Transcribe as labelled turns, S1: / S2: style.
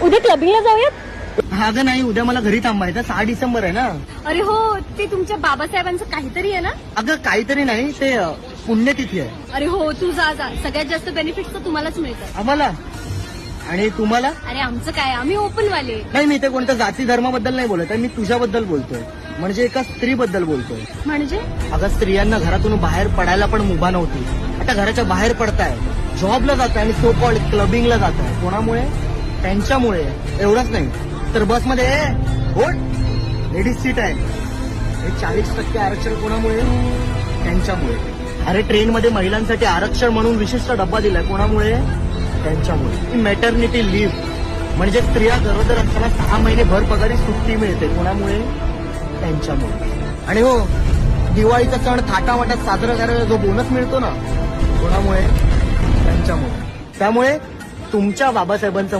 S1: उद्या क्लबिंगला जाऊयात?
S2: अगं नाही, उद्या मला घरी थांबायचं. 6 डिसेंबर आहे ना.
S1: अरे हो, ते तुमच्या बाबासाहेबांचं काहीतरी आहे ना?
S2: अगं काहीतरी नाही, ते पुण्यतिथी आहे.
S1: अरे हो, तू जा जा. सगळ्यात जास्त बेनिफिट्स तर तुम्हालाच मिळतात.
S2: आम्हाला आणि तुम्हाला?
S1: अरे आमचं काय, आम्ही ओपनवाले.
S2: नाही, मी ते कोणत्या जाती धर्माबद्दल नाही बोलत आहे, मी तुझ्याबद्दल बोलतोय. म्हणजे एका स्त्रीबद्दल बोलतोय.
S1: म्हणजे
S2: अगं स्त्रियांना घरातून बाहेर पडायला पण मुभा नव्हती. आता घराच्या बाहेर पडताय, जॉबला जात आहे आणि सो कॉल्ड क्लबिंगला जात आहे. कोणामुळे? त्यांच्यामुळे. एवढंच नाही तर बसमध्ये लेडीज सीट आहे. हे 40% आरक्षण कोणामुळे? त्यांच्यामुळे. अरे ट्रेनमध्ये महिलांसाठी आरक्षण म्हणून विशिष्ट डब्बा दिलाय. कोणामुळे? त्यांच्यामुळे. मॅटर्निटी लिव्ह म्हणजे स्त्रिया गरोदर असताना 6 महिने भर पगारी सुट्टी मिळते. कोणामुळे? त्यांच्यामुळे. आणि हो, दिवाळीचा सण थाटामाटात साजरा करायला जो बोनस मिळतो ना, कोणामुळे? त्यांच्यामुळे. त्यामुळे तुमच्या बाबासाहेबांचं